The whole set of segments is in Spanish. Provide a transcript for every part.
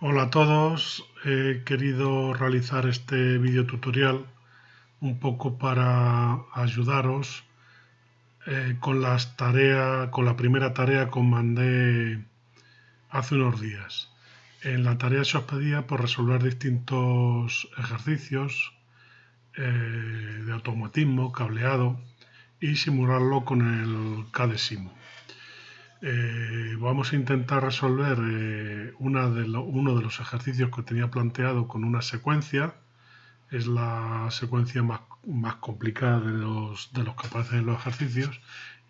Hola a todos, he querido realizar este video tutorial un poco para ayudaros con la primera tarea que os mandé hace unos días. En la tarea se os pedía por resolver distintos ejercicios de automatismo, cableado y simularlo con el KDE vamos a intentar resolver uno de los ejercicios que tenía planteado con una secuencia. Es la secuencia más complicada de los que aparecen en los ejercicios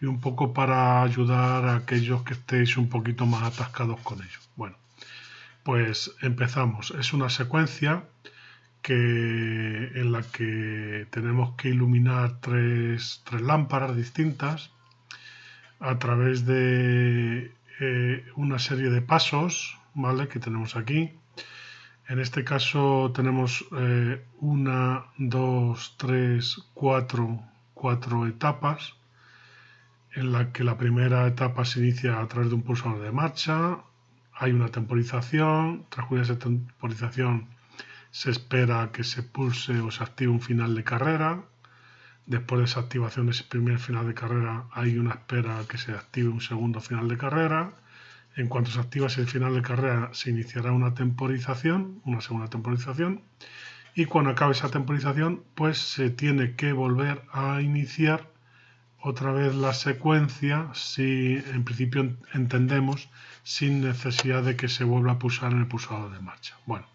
y un poco para ayudar a aquellos que estéis un poquito más atascados con ello. Bueno, pues empezamos. Es una secuencia en la que tenemos que iluminar tres lámparas distintas a través de una serie de pasos, ¿vale? Que tenemos aquí. En este caso tenemos una, dos, tres, cuatro etapas, en la que la primera etapa se inicia a través de un pulsador de marcha. Hay una temporización. Tras esa temporización se espera que se pulse o se active un final de carrera. Después de esa activación de ese primer final de carrera hay una espera a que se active un segundo final de carrera. En cuanto se activa ese final de carrera se iniciará una temporización, una segunda temporización, y cuando acabe esa temporización pues se tiene que volver a iniciar otra vez la secuencia, si en principio entendemos, sin necesidad de que se vuelva a pulsar en el pulsador de marcha. Bueno,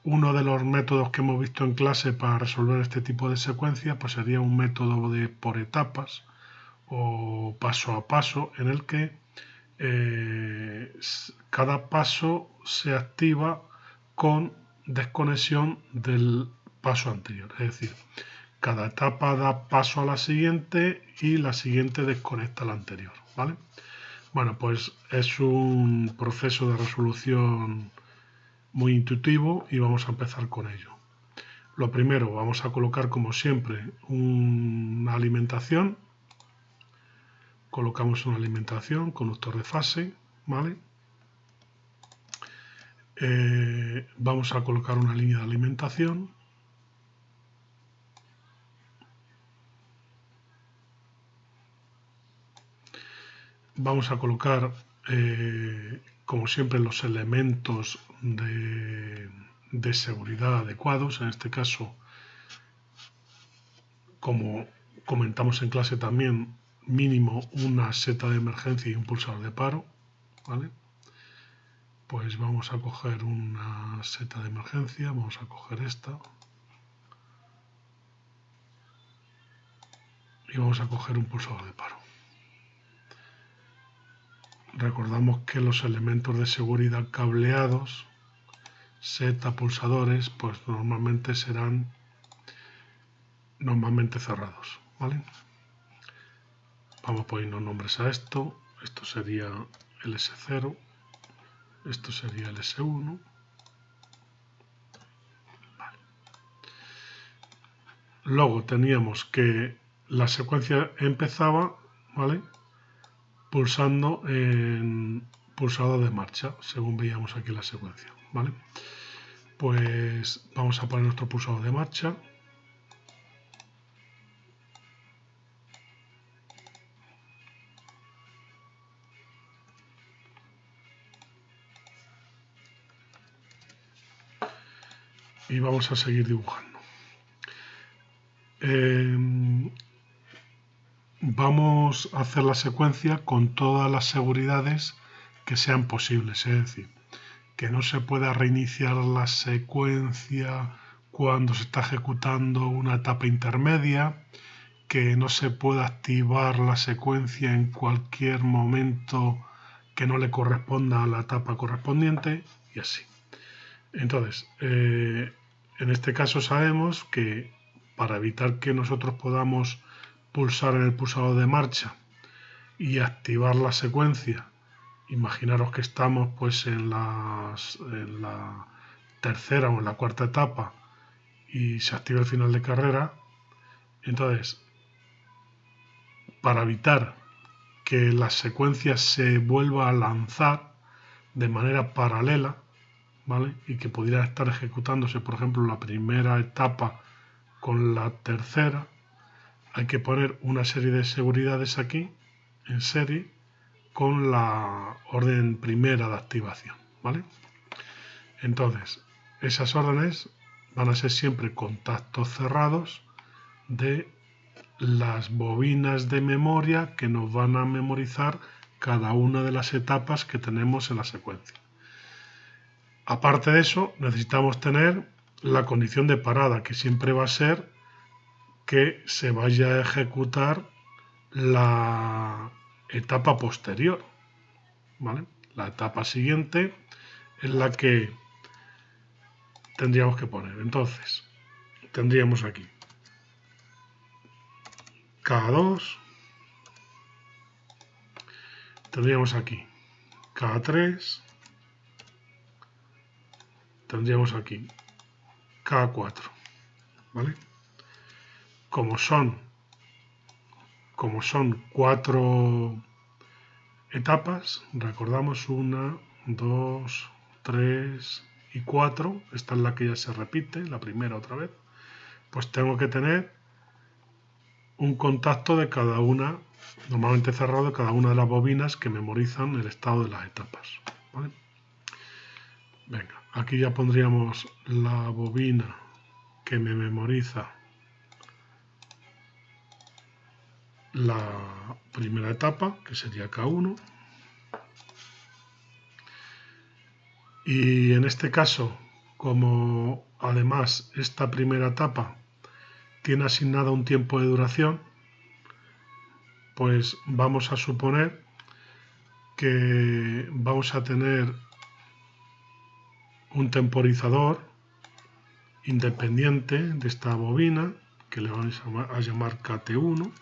uno de los métodos que hemos visto en clase para resolver este tipo de secuencia pues sería un método de por etapas o paso a paso, en el que cada paso se activa con desconexión del paso anterior. Es decir, cada etapa da paso a la siguiente y la siguiente desconecta a la anterior, ¿vale? Bueno, pues es un proceso de resolución muy intuitivo y vamos a empezar con ello. Lo primero, vamos a colocar como siempre una alimentación. Colocamos una alimentación, conductor de fase, ¿vale? Vamos a colocar una línea de alimentación. Vamos a colocar, como siempre, los elementos de seguridad adecuados. En este caso, como comentamos en clase también, mínimo una seta de emergencia y un pulsador de paro, ¿vale? Pues vamos a coger una seta de emergencia, vamos a coger esta y vamos a coger un pulsador de paro. Recordamos que los elementos de seguridad cableados, seta, pulsadores, pues normalmente serán cerrados, ¿vale? Vamos poniendo nombres a esto. Esto sería el S0, esto sería el S1. Vale. Luego teníamos que la secuencia empezaba, ¿vale?, pulsando en pulsador de marcha, según veíamos aquí la secuencia, ¿vale? Pues vamos a poner nuestro pulsador de marcha. Y vamos a seguir dibujando. Vamos a hacer la secuencia con todas las seguridades que sean posibles, es decir, que no se pueda reiniciar la secuencia cuando se está ejecutando una etapa intermedia, que no se pueda activar la secuencia en cualquier momento que no le corresponda a la etapa correspondiente y así. Entonces, en este caso sabemos que para evitar que nosotros podamos pulsar en el pulsador de marcha y activar la secuencia, imaginaros que estamos pues en la tercera o en la cuarta etapa y se activa el final de carrera. Entonces, para evitar que la secuencia se vuelva a lanzar de manera paralela, ¿vale? Y que pudiera estar ejecutándose, por ejemplo, la primera etapa con la tercera, hay que poner una serie de seguridades aquí, en serie, con la orden primera de activación, ¿vale? Entonces, esas órdenes van a ser siempre contactos cerrados de las bobinas de memoria que nos van a memorizar cada una de las etapas que tenemos en la secuencia. Aparte de eso, necesitamos tener la condición de parada, que siempre va a ser que se vaya a ejecutar la etapa posterior, ¿vale? La etapa siguiente es la que tendríamos que poner. Entonces, tendríamos aquí K2, tendríamos aquí K3, tendríamos aquí K4, ¿vale? Como son 4 etapas, recordamos 1, 2, 3 y 4, esta es la que ya se repite, la primera otra vez, pues tengo que tener un contacto de cada una, normalmente cerrado, de cada una de las bobinas que memorizan el estado de las etapas, ¿vale? Venga, aquí ya pondríamos la bobina que me memoriza la primera etapa, que sería K1. Y en este caso, como además esta primera etapa tiene asignado un tiempo de duración, pues vamos a suponer que vamos a tener un temporizador independiente de esta bobina, que le vamos a llamar KT1,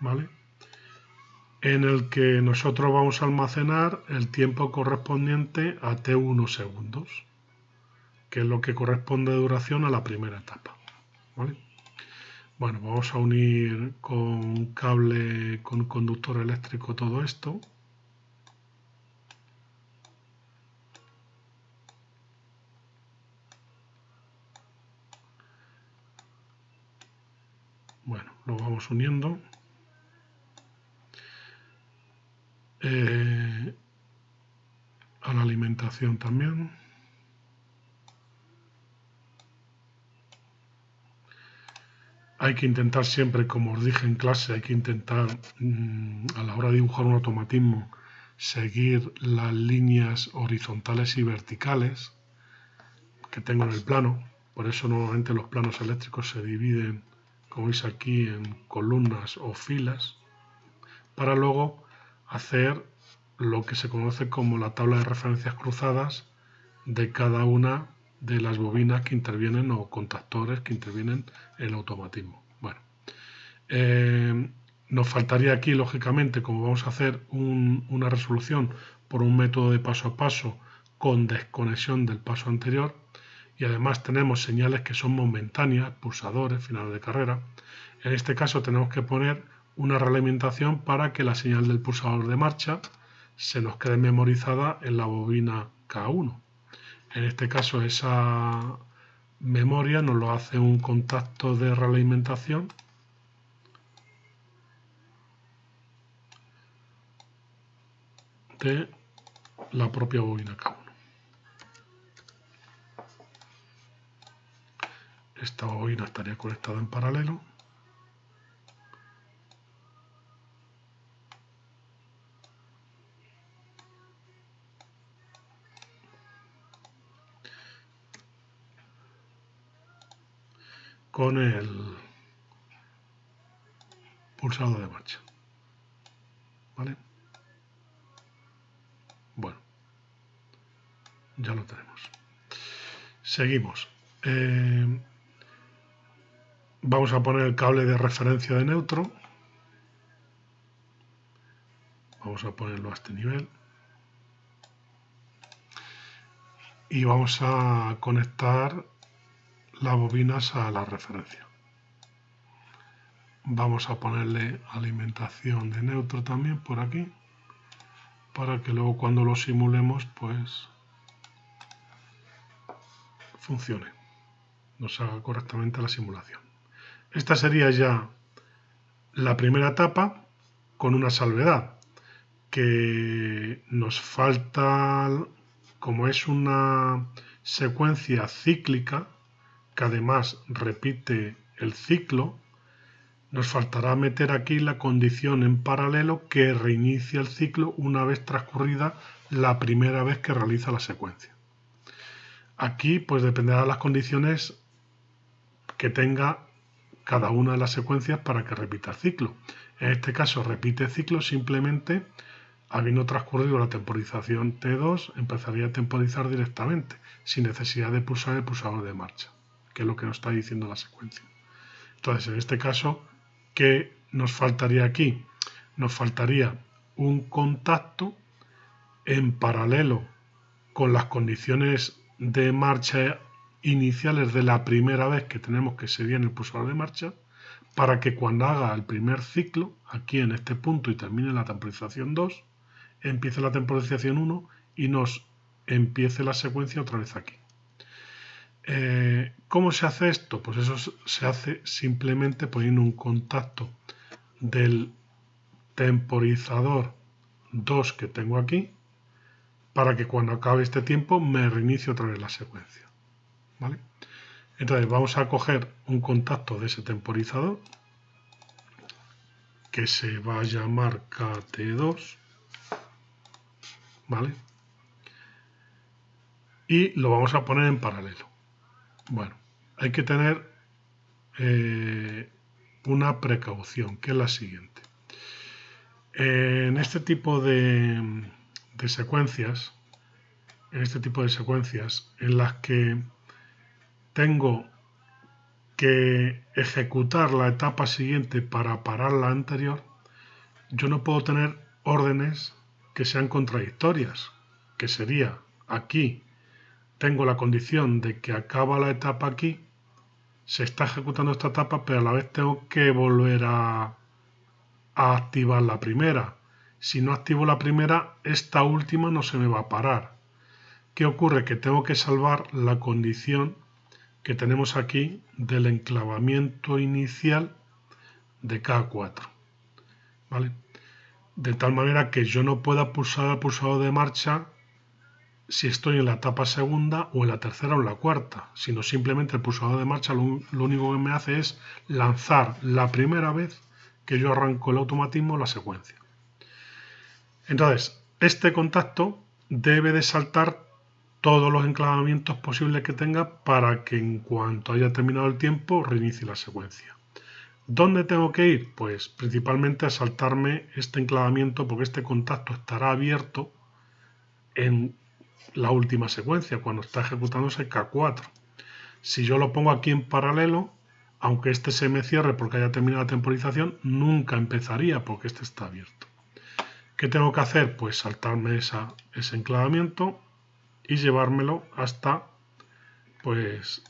¿vale? En el que nosotros vamos a almacenar el tiempo correspondiente a T1 segundos, que es lo que corresponde de duración a la primera etapa, ¿vale? Bueno, vamos a unir con cable, con conductor eléctrico todo esto. Bueno, lo vamos uniendo. A la alimentación también. Hay que intentar siempre, como os dije en clase, hay que intentar a la hora de dibujar un automatismo seguir las líneas horizontales y verticales que tengo en el plano. Por eso normalmente los planos eléctricos se dividen, como veis aquí, en columnas o filas, para luego hacer lo que se conoce como la tabla de referencias cruzadas de cada una de las bobinas que intervienen o contactores que intervienen en el automatismo. Bueno, nos faltaría aquí, lógicamente, como vamos a hacer una resolución por un método de paso a paso con desconexión del paso anterior, y además tenemos señales que son momentáneas, pulsadores, finales de carrera. En este caso tenemos que poner una realimentación para que la señal del pulsador de marcha se nos quede memorizada en la bobina K1. En este caso esa memoria nos lo hace un contacto de realimentación de la propia bobina K1. Esta bobina estaría conectada en paralelo. Con el pulsador de marcha. ¿Vale? Bueno, ya lo tenemos. Seguimos. Vamos a poner el cable de referencia de neutro. Vamos a ponerlo a este nivel. Y vamos a conectar las bobinas a la referencia. Vamos a ponerle alimentación de neutro también por aquí, para que luego cuando lo simulemos, pues funcione, nos haga correctamente la simulación. Esta sería ya la primera etapa, con una salvedad, que nos falta, como es una secuencia cíclica, que además repite el ciclo, nos faltará meter aquí la condición en paralelo que reinicia el ciclo una vez transcurrida la primera vez que realiza la secuencia. Aquí pues dependerá de las condiciones que tenga cada una de las secuencias para que repita el ciclo. En este caso repite el ciclo simplemente habiendo transcurrido la temporización T2, empezaría a temporizar directamente, sin necesidad de pulsar el pulsador de marcha, que es lo que nos está diciendo la secuencia. Entonces, en este caso, ¿qué nos faltaría aquí? Nos faltaría un contacto en paralelo con las condiciones de marcha iniciales de la primera vez que tenemos, que sería en el pulsador de marcha, para que cuando haga el primer ciclo, aquí en este punto, y termine la temporización 2, empiece la temporización 1 y nos empiece la secuencia otra vez aquí. ¿Cómo se hace esto? Pues eso se hace simplemente poniendo un contacto del temporizador 2 que tengo aquí, para que cuando acabe este tiempo me reinicie otra vez la secuencia. ¿Vale? Entonces vamos a coger un contacto de ese temporizador, que se va a llamar KT2, ¿vale? Y lo vamos a poner en paralelo. Bueno, hay que tener una precaución, que es la siguiente. En este tipo de secuencias, en las que tengo que ejecutar la etapa siguiente para parar la anterior, yo no puedo tener órdenes que sean contradictorias, que sería aquí tengo la condición de que acaba la etapa aquí, se está ejecutando esta etapa, pero a la vez tengo que volver a activar la primera. Si no activo la primera, esta última no se me va a parar. ¿Qué ocurre? Que tengo que salvar la condición que tenemos aquí del enclavamiento inicial de K4. ¿Vale? De tal manera que yo no pueda pulsar el pulsador de marcha si estoy en la etapa segunda o en la tercera o en la cuarta, sino simplemente el pulsador de marcha lo único que me hace es lanzar la primera vez que yo arranco el automatismo la secuencia. Entonces, este contacto debe de saltar todos los enclavamientos posibles que tenga para que en cuanto haya terminado el tiempo reinicie la secuencia. ¿Dónde tengo que ir? Pues principalmente a saltarme este enclavamiento, porque este contacto estará abierto en la última secuencia, cuando está ejecutándose K4. Si yo lo pongo aquí en paralelo, aunque este se me cierre porque haya terminado la temporización, nunca empezaría porque este está abierto. ¿Qué tengo que hacer? Pues saltarme ese enclavamiento y llevármelo hasta, pues,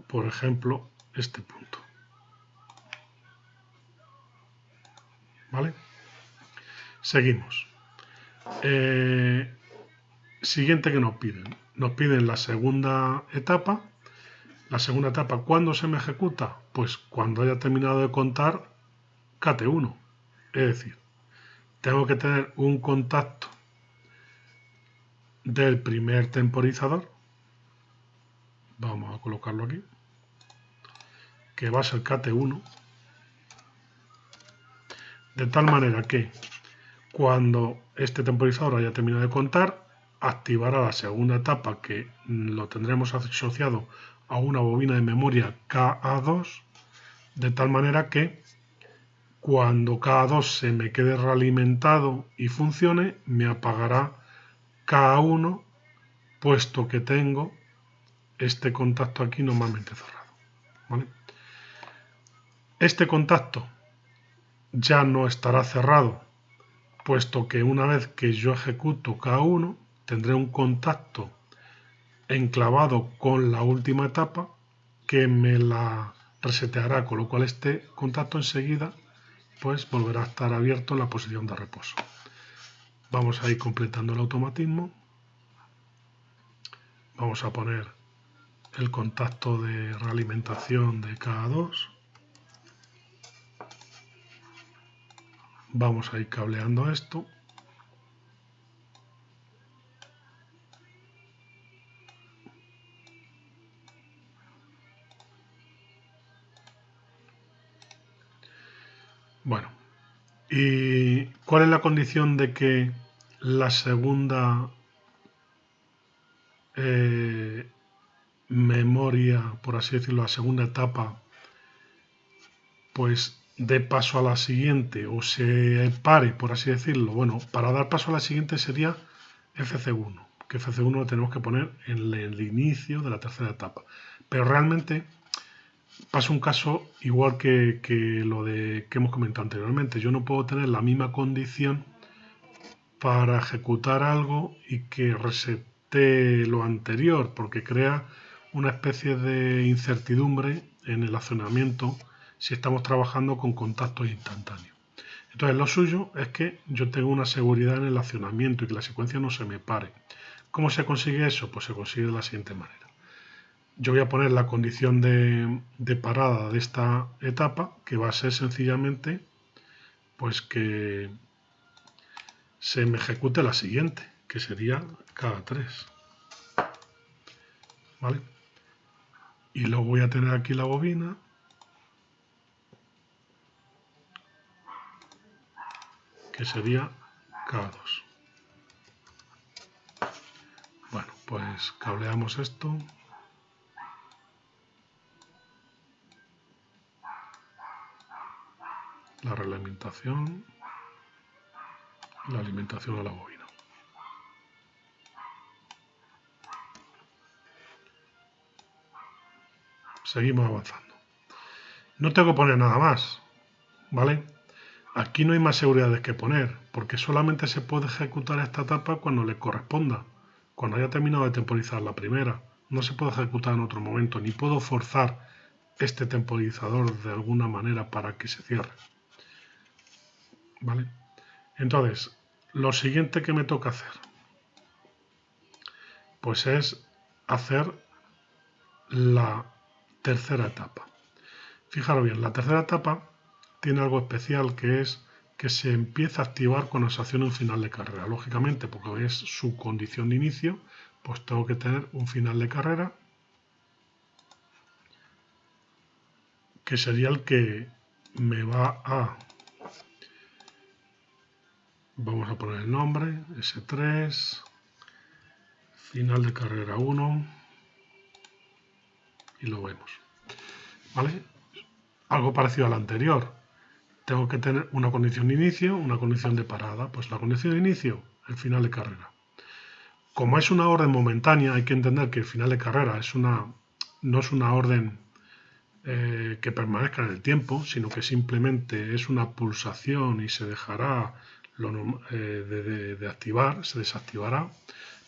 por ejemplo, este punto. ¿Vale? Seguimos. Siguiente que nos piden. Nos piden la segunda etapa. La segunda etapa, ¿cuándo se me ejecuta? Pues cuando haya terminado de contar KT1. Es decir, tengo que tener un contacto del primer temporizador. Vamos a colocarlo aquí. Que va a ser KT1. De tal manera que cuando este temporizador haya terminado de contar, activará la segunda etapa, que lo tendremos asociado a una bobina de memoria KA2, de tal manera que cuando KA2 se me quede realimentado y funcione, me apagará KA1, puesto que tengo este contacto aquí normalmente cerrado. ¿Vale? Este contacto ya no estará cerrado, puesto que una vez que yo ejecuto K1, tendré un contacto enclavado con la última etapa que me la reseteará, con lo cual este contacto enseguida pues volverá a estar abierto en la posición de reposo. Vamos a ir completando el automatismo. Vamos a poner el contacto de realimentación de K2. Vamos a ir cableando esto. Bueno, ¿y cuál es la condición de que la segunda memoria, por así decirlo, la segunda etapa, pues dé paso a la siguiente o se pare, por así decirlo? Bueno, para dar paso a la siguiente sería FC1, que FC1 lo tenemos que poner en el inicio de la tercera etapa. Pero realmente pasa un caso igual que lo que hemos comentado anteriormente. Yo no puedo tener la misma condición para ejecutar algo y que resete lo anterior, porque crea una especie de incertidumbre en el accionamiento si estamos trabajando con contactos instantáneos. Entonces lo suyo es que yo tenga una seguridad en el accionamiento y que la secuencia no se me pare. ¿Cómo se consigue eso? Pues se consigue de la siguiente manera. Yo voy a poner la condición de parada de esta etapa, que va a ser sencillamente pues que se me ejecute la siguiente, que sería cada 3. ¿Vale? Y luego voy a tener aquí la bobina. Que sería K2. Bueno, pues cableamos esto. La realimentación. La alimentación a la bobina. Seguimos avanzando. No tengo que poner nada más, ¿vale? Aquí no hay más seguridades que poner, porque solamente se puede ejecutar esta etapa cuando le corresponda, cuando haya terminado de temporizar la primera. No se puede ejecutar en otro momento, ni puedo forzar este temporizador de alguna manera para que se cierre. ¿Vale? Entonces, lo siguiente que me toca hacer, pues es hacer la tercera etapa. Fijaros bien, la tercera etapa tiene algo especial, que es que se empieza a activar cuando se hace un final de carrera. Lógicamente, porque es su condición de inicio, pues tengo que tener un final de carrera, que sería el que me va a... Vamos a poner el nombre, S3, final de carrera 1, y lo vemos. ¿Vale? Algo parecido al anterior. Tengo que tener una condición de inicio, una condición de parada. Pues la condición de inicio, el final de carrera. Como es una orden momentánea, hay que entender que el final de carrera no es una orden que permanezca en el tiempo, sino que simplemente es una pulsación y se dejará de activar, se desactivará.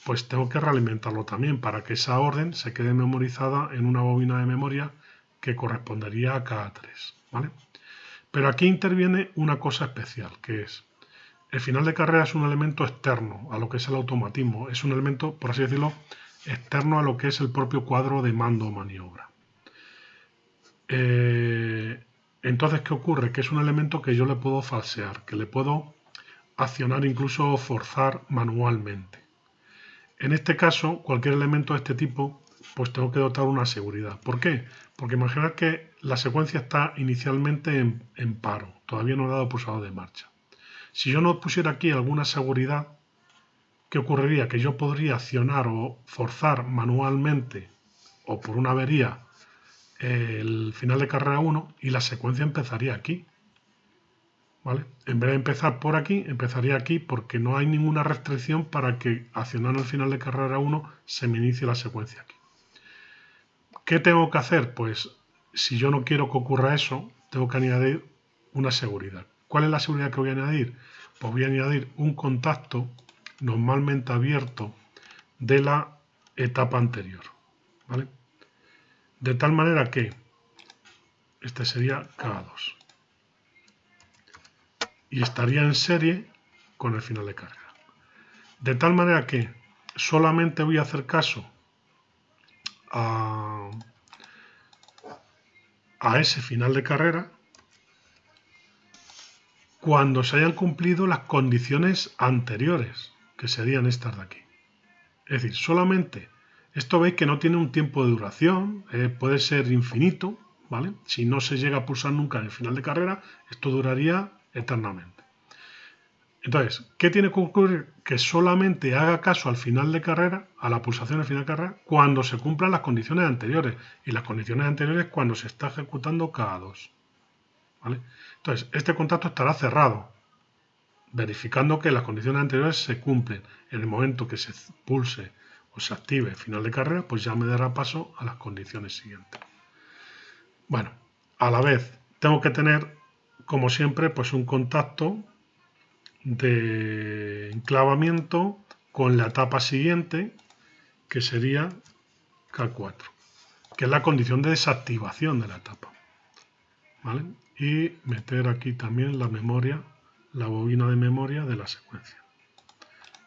Pues tengo que realimentarlo también para que esa orden se quede memorizada en una bobina de memoria que correspondería a cada 3. ¿Vale? Pero aquí interviene una cosa especial, que es el final de carrera es un elemento externo a lo que es el automatismo, es un elemento, por así decirlo, externo a lo que es el propio cuadro de mando o maniobra. Entonces, ¿qué ocurre? Que es un elemento que yo le puedo falsear, que le puedo accionar, incluso forzar manualmente. En este caso, cualquier elemento de este tipo, pues tengo que dotar una seguridad. ¿Por qué? Porque imaginad que la secuencia está inicialmente en paro, todavía no he dado pulsador de marcha. Si yo no pusiera aquí alguna seguridad, ¿qué ocurriría? Que yo podría accionar o forzar manualmente o por una avería el final de carrera 1 y la secuencia empezaría aquí. ¿Vale? En vez de empezar por aquí, empezaría aquí porque no hay ninguna restricción para que accionando el final de carrera 1 se me inicie la secuencia aquí. ¿Qué tengo que hacer? Pues si yo no quiero que ocurra eso, tengo que añadir una seguridad. ¿Cuál es la seguridad que voy a añadir? Pues voy a añadir un contacto normalmente abierto de la etapa anterior. ¿Vale? De tal manera que este sería K2. Y estaría en serie con el final de carrera. De tal manera que solamente voy a hacer caso a ese final de carrera cuando se hayan cumplido las condiciones anteriores, que serían estas de aquí. Es decir, solamente, esto veis que no tiene un tiempo de duración, puede ser infinito, ¿vale? Si no se llega a pulsar nunca en el final de carrera, esto duraría eternamente. Entonces, ¿qué tiene que ocurrir? Que solamente haga caso al final de carrera, a la pulsación al final de carrera, cuando se cumplan las condiciones anteriores. Y las condiciones anteriores cuando se está ejecutando cada 2. ¿Vale? Entonces, este contacto estará cerrado, verificando que las condiciones anteriores se cumplen. En el momento que se pulse o se active el final de carrera, pues ya me dará paso a las condiciones siguientes. Bueno, a la vez tengo que tener, como siempre, pues un contacto de enclavamiento con la etapa siguiente, que sería K4, que es la condición de desactivación de la etapa. ¿Vale? Y meter aquí también la memoria, la bobina de memoria de la secuencia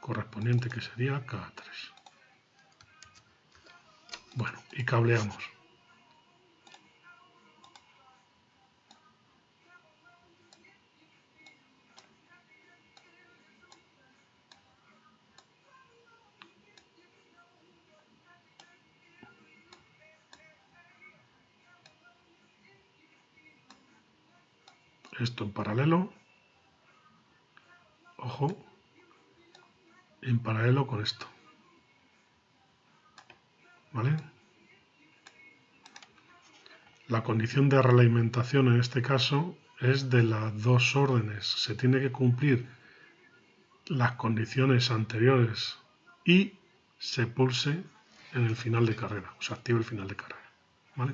correspondiente, que sería K3. Bueno, y cableamos. Esto en paralelo. Ojo, en paralelo con esto. ¿Vale? La condición de realimentación en este caso es de las 2 órdenes. Se tiene que cumplir las condiciones anteriores y se pulse en el final de carrera, o se activa el final de carrera. ¿Vale?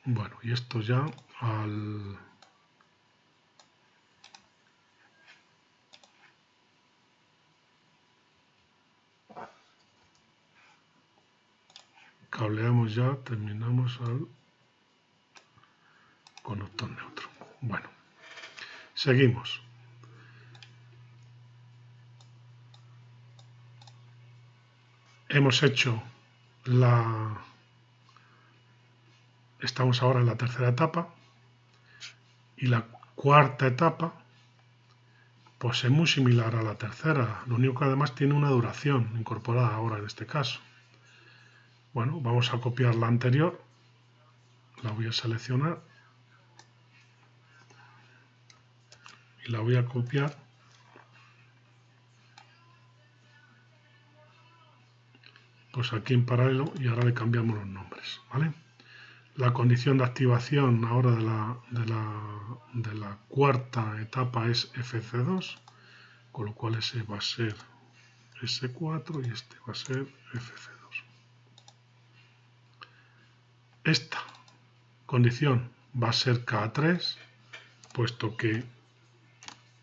Bueno, y esto ya al... cableamos ya, terminamos al conductor neutro. Bueno, seguimos. Hemos hecho la... Estamos ahora en la tercera etapa y la cuarta etapa pues es muy similar a la tercera, lo único que además tiene una duración incorporada ahora en este caso. Bueno, vamos a copiar la anterior, la voy a seleccionar y la voy a copiar pues aquí en paralelo y ahora le cambiamos los nombres, ¿vale? La condición de activación ahora de la cuarta etapa es FC2, con lo cual ese va a ser S4 y este va a ser FC2. Esta condición va a ser K3, puesto que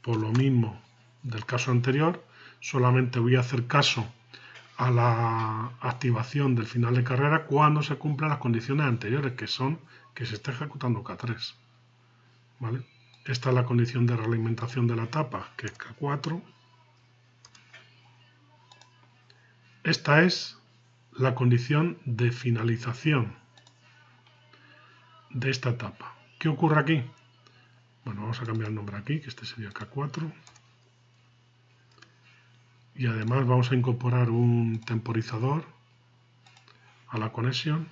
por lo mismo del caso anterior, solamente voy a hacer caso a la activación del final de carrera cuando se cumplan las condiciones anteriores, que son que se esté ejecutando K3. ¿Vale? Esta es la condición de realimentación de la etapa, que es K4. Esta es la condición de finalización de esta etapa. ¿Qué ocurre aquí? Bueno, vamos a cambiar el nombre aquí, que este sería K4. Y además vamos a incorporar un temporizador a la conexión.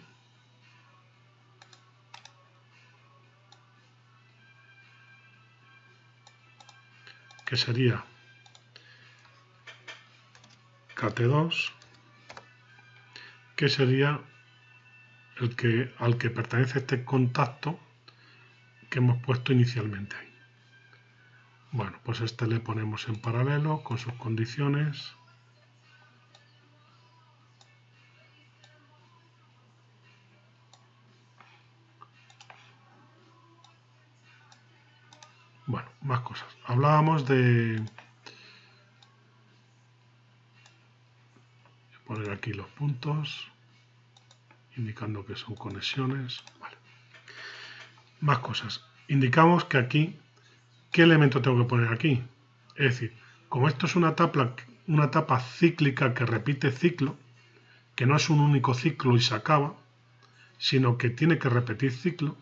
Que sería KT2, que sería al que pertenece este contacto que hemos puesto inicialmente ahí. Bueno, pues este le ponemos en paralelo con sus condiciones. Bueno, más cosas. Hablábamos de... Voy a poner aquí los puntos, indicando que son conexiones. Vale. Más cosas. Indicamos que aquí, ¿qué elemento tengo que poner aquí? Es decir, como esto es una etapa cíclica que repite ciclo, que no es un único ciclo y se acaba, sino que tiene que repetir ciclo,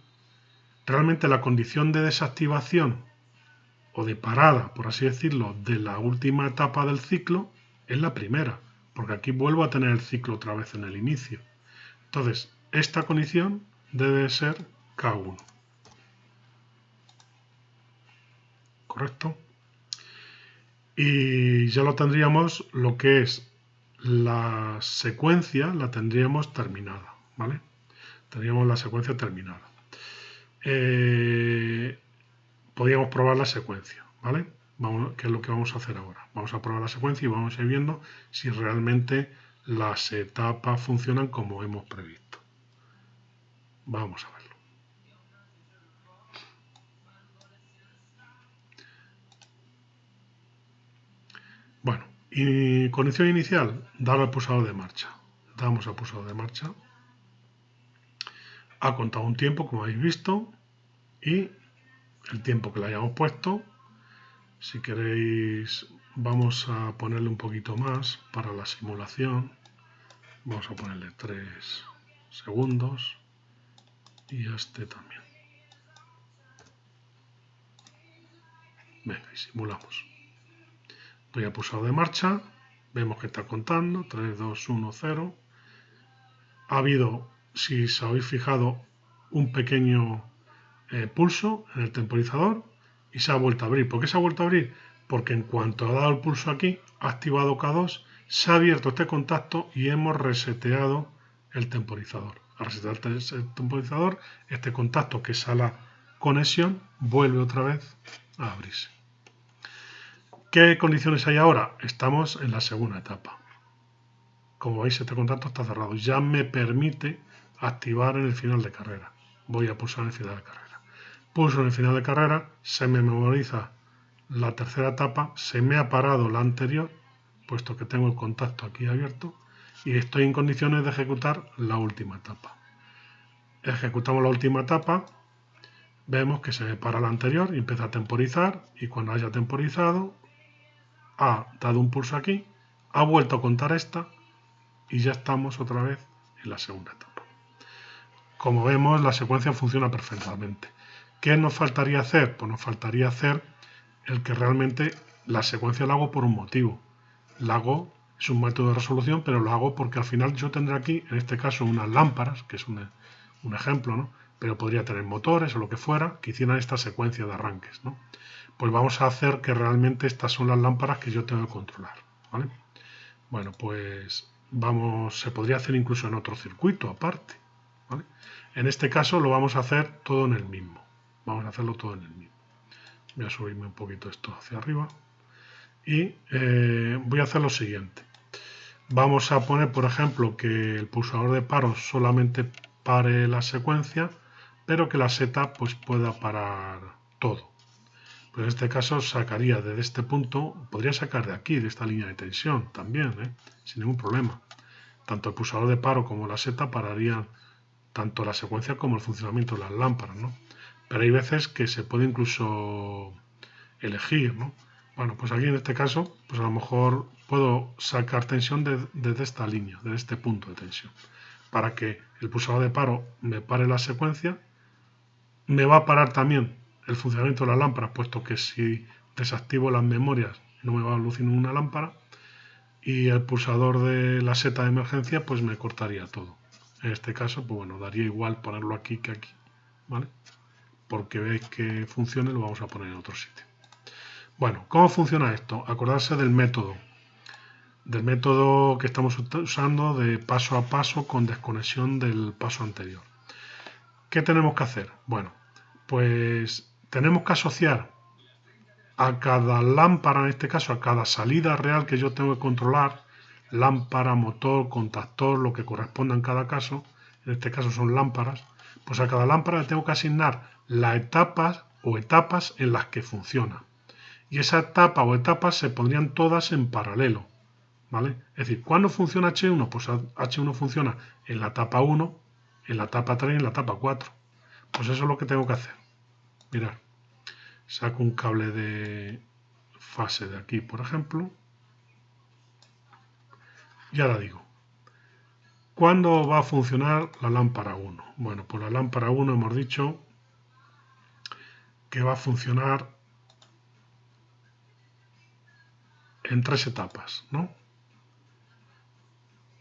realmente la condición de desactivación o de parada, por así decirlo, de la última etapa del ciclo es la primera, porque aquí vuelvo a tener el ciclo otra vez en el inicio. Entonces, esta condición debe ser K1. ¿Correcto? Y ya lo tendríamos, lo que es la secuencia, la tendríamos terminada, ¿vale? Tendríamos la secuencia terminada. Podríamos probar la secuencia, ¿vale? ¿Qué es lo que vamos a hacer ahora? Vamos a probar la secuencia y vamos a ir viendo si realmente las etapas funcionan como hemos previsto. Vamos a verlo. Bueno, y condición inicial, dar al pulsador de marcha. Damos al pulsador de marcha. Ha contado un tiempo, como habéis visto, y el tiempo que le hayamos puesto. Si queréis, vamos a ponerle un poquito más para la simulación. Vamos a ponerle 3 segundos y a este también. Venga, y simulamos. Doy a pulsador de marcha, vemos que está contando, 3, 2, 1, 0. Ha habido, si os habéis fijado, un pequeño pulso en el temporizador y se ha vuelto a abrir. ¿Por qué se ha vuelto a abrir? Porque en cuanto ha dado el pulso aquí, ha activado K2, se ha abierto este contacto y hemos reseteado el temporizador. Al resetear el temporizador, este contacto, que es a la conexión, vuelve otra vez a abrirse. ¿Qué condiciones hay ahora? Estamos en la segunda etapa. Como veis, este contacto está cerrado. Ya me permite activar en el final de carrera. Voy a pulsar en el final de carrera. Pulso en el final de carrera, se me memoriza la tercera etapa, se me ha parado la anterior, puesto que tengo el contacto aquí abierto, y estoy en condiciones de ejecutar la última etapa. Ejecutamos la última etapa, vemos que se me para la anterior y empieza a temporizar, y cuando haya temporizado, ha dado un pulso aquí, ha vuelto a contar esta, y ya estamos otra vez en la segunda etapa. Como vemos, la secuencia funciona perfectamente. ¿Qué nos faltaría hacer? Pues nos faltaría hacer el que realmente la secuencia la hago por un motivo. La hago, es un método de resolución, pero lo hago porque al final yo tendré aquí, en este caso, unas lámparas, que es un ejemplo, ¿no? Pero podría tener motores o lo que fuera, que hicieran esta secuencia de arranques, ¿no? Pues vamos a hacer que realmente estas son las lámparas que yo tengo que controlar, ¿vale? Bueno, pues vamos, se podría hacer incluso en otro circuito aparte, ¿vale? En este caso lo vamos a hacer todo en el mismo. Vamos a hacerlo todo en el mismo. Voy a subirme un poquito esto hacia arriba. Y voy a hacer lo siguiente. Vamos a poner, por ejemplo, que el pulsador de paro solamente pare la secuencia, pero que la seta pues pueda parar todo. Pues en este caso sacaría desde este punto, podría sacar de aquí, de esta línea de tensión también, sin ningún problema. Tanto el pulsador de paro como la seta pararían tanto la secuencia como el funcionamiento de las lámparas, ¿no? Pero hay veces que se puede incluso elegir, ¿no? Bueno, pues aquí en este caso, pues a lo mejor puedo sacar tensión desde esta línea, desde este punto de tensión, para que el pulsador de paro me pare la secuencia. Me va a parar también el funcionamiento de las lámparas, puesto que si desactivo las memorias no me va a lucir una lámpara, y el pulsador de la seta de emergencia pues me cortaría todo. En este caso, pues bueno, daría igual ponerlo aquí que aquí, ¿vale? Porque veis que funcione, lo vamos a poner en otro sitio. Bueno, ¿cómo funciona esto? Acordarse del método que estamos usando de paso a paso con desconexión del paso anterior. ¿Qué tenemos que hacer? Bueno, pues tenemos que asociar a cada lámpara, en este caso a cada salida real que yo tengo que controlar, lámpara, motor, contactor, lo que corresponda en cada caso, en este caso son lámparas, pues a cada lámpara le tengo que asignar las etapas o etapas en las que funciona. Y esa etapa o etapas se pondrían todas en paralelo, ¿vale? Es decir, ¿cuándo funciona H1? Pues H1 funciona en la etapa 1, en la etapa 3 y en la etapa 4. Pues eso es lo que tengo que hacer. Mirad, saco un cable de fase de aquí, por ejemplo. Y ahora digo, ¿cuándo va a funcionar la lámpara 1? Bueno, pues la lámpara 1 hemos dicho que va a funcionar en 3 etapas, ¿no?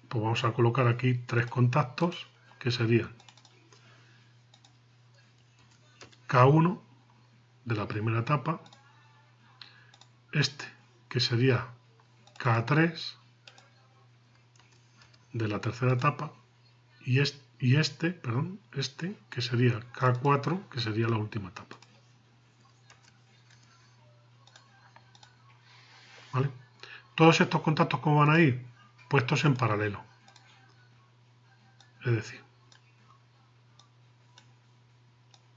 Pues vamos a colocar aquí 3 contactos que serían K1 de la primera etapa, este que sería K3 de la tercera etapa y este que sería K4, que sería la última etapa. ¿Vale? Todos estos contactos, ¿cómo van a ir? Puestos en paralelo. Es decir,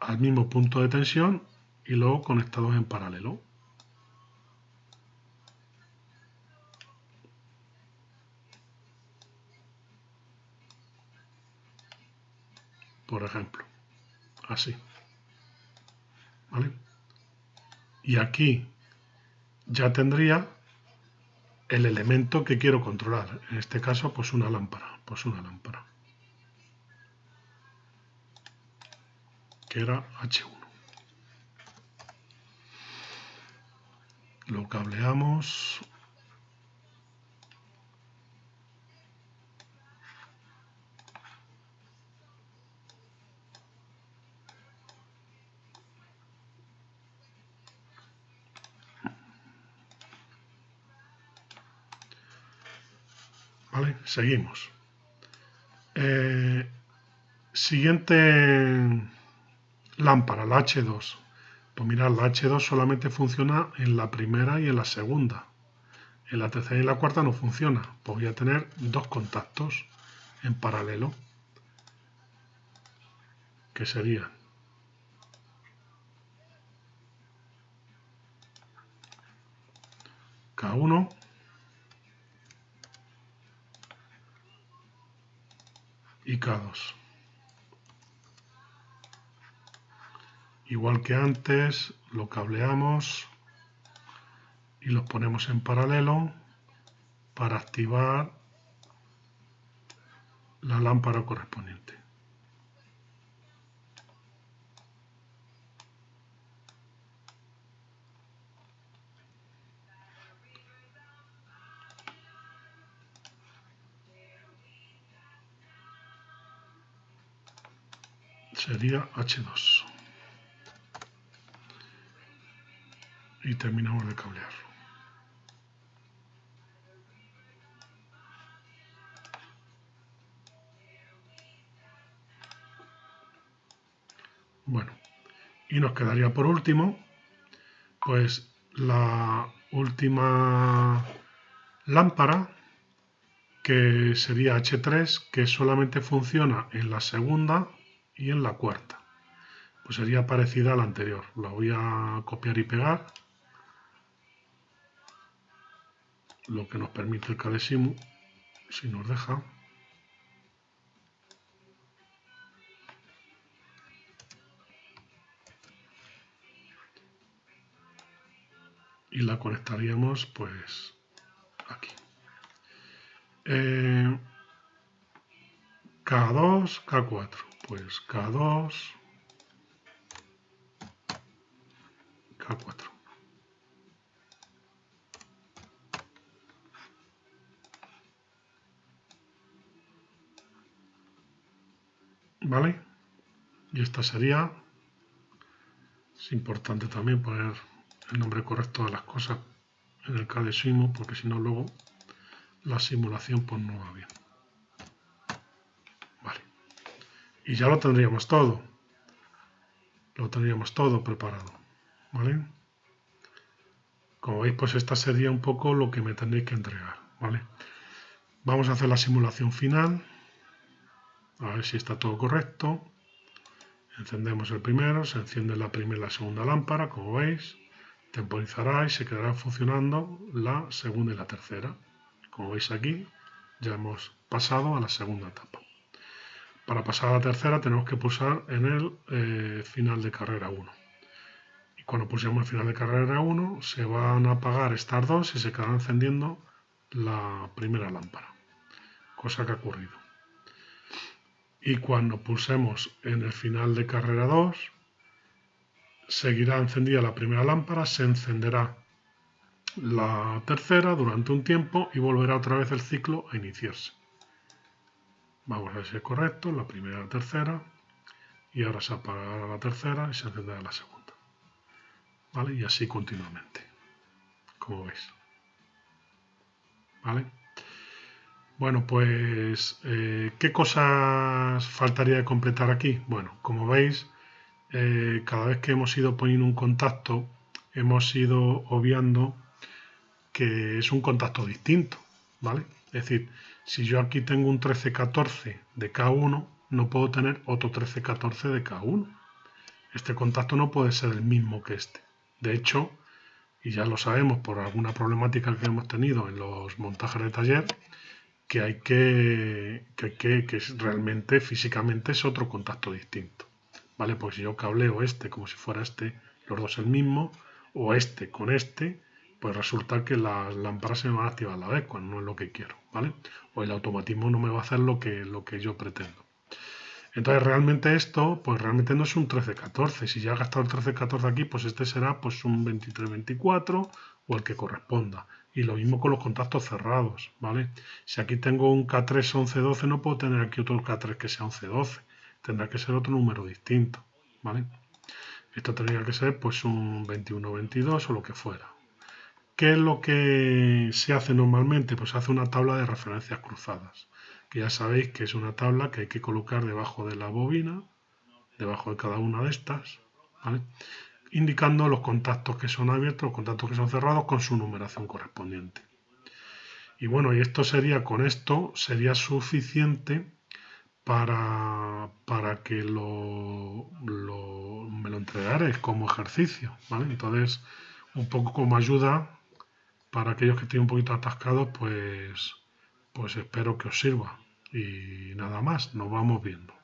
al mismo punto de tensión y luego conectados en paralelo. Por ejemplo, así. ¿Vale? Y aquí ya tendría el elemento que quiero controlar. En este caso, pues una lámpara. Que era H1. Lo cableamos. ¿Vale? Seguimos. Siguiente lámpara, la H2. Pues mirad, la H2 solamente funciona en la primera y en la segunda. En la tercera y la cuarta no funciona. Pues voy a tener 2 contactos en paralelo, que serían K1 y K2. Igual que antes, lo cableamos y los ponemos en paralelo para activar la lámpara correspondiente. Sería H2. Y terminamos de cablear. Bueno, y nos quedaría por último, pues la última lámpara, que sería H3, que solamente funciona en la segunda y en la cuarta. Pues sería parecida a la anterior. La voy a copiar y pegar, lo que nos permite el Cadesimu, si nos deja. Y la conectaríamos pues aquí. K2, K4. Pues K2, K4. ¿Vale? Y esta sería, es importante también poner el nombre correcto de las cosas en el Cadesimu, porque si no luego la simulación pues no va bien. Vale. Y ya lo tendríamos todo. Lo tendríamos todo preparado. ¿Vale? Como veis, pues esta sería un poco lo que me tendréis que entregar. ¿Vale? Vamos a hacer la simulación final. A ver si está todo correcto. Encendemos el primero, se enciende la primera y la segunda lámpara, como veis. Temporizará y se quedará funcionando la segunda y la tercera. Como veis aquí, ya hemos pasado a la segunda etapa. Para pasar a la tercera tenemos que pulsar en el final de carrera 1. Y Cuando pulsemos el final de carrera 1, se van a apagar estas dos y se quedará encendiendo la primera lámpara, cosa que ha ocurrido. Y cuando pulsemos en el final de carrera 2, seguirá encendida la primera lámpara, se encenderá la tercera durante un tiempo y volverá otra vez el ciclo a iniciarse. Vamos a ver si es correcto, la primera y la tercera, y ahora se apagará la tercera y se encenderá la segunda. ¿Vale? Y así continuamente, como veis. ¿Vale? Bueno, pues, ¿qué cosas faltaría de completar aquí? Bueno, como veis, cada vez que hemos ido poniendo un contacto, hemos ido obviando que es un contacto distinto, ¿vale? Es decir, si yo aquí tengo un 1314 de K1, no puedo tener otro 1314 de K1. Este contacto no puede ser el mismo que este. De hecho, y ya lo sabemos por alguna problemática que hemos tenido en los montajes de taller, que realmente físicamente es otro contacto distinto. ¿Vale? Pues si yo cableo este como si fuera este, los dos el mismo, o este con este, pues resulta que las lámparas se me van a activar a la vez, cuando no es lo que quiero, ¿vale? O el automatismo no me va a hacer lo que yo pretendo. Entonces realmente esto, pues realmente no es un 13-14. Si ya he gastado el 13-14 aquí, pues este será pues un 23-24 o el que corresponda. Y lo mismo con los contactos cerrados, ¿vale? Si aquí tengo un K3 11-12, no puedo tener aquí otro K3 que sea 11-12. Tendrá que ser otro número distinto, ¿vale? Esto tendría que ser pues un 21-22 o lo que fuera. ¿Qué es lo que se hace normalmente? Pues se hace una tabla de referencias cruzadas, que ya sabéis que es una tabla que hay que colocar debajo de la bobina, debajo de cada una de estas, ¿vale? Indicando los contactos que son abiertos, los contactos que son cerrados con su numeración correspondiente. Y bueno, y esto sería, con esto sería suficiente para que me lo entregares como ejercicio, ¿vale? Entonces, un poco como ayuda para aquellos que estén un poquito atascados, pues espero que os sirva. Y nada más, nos vamos viendo.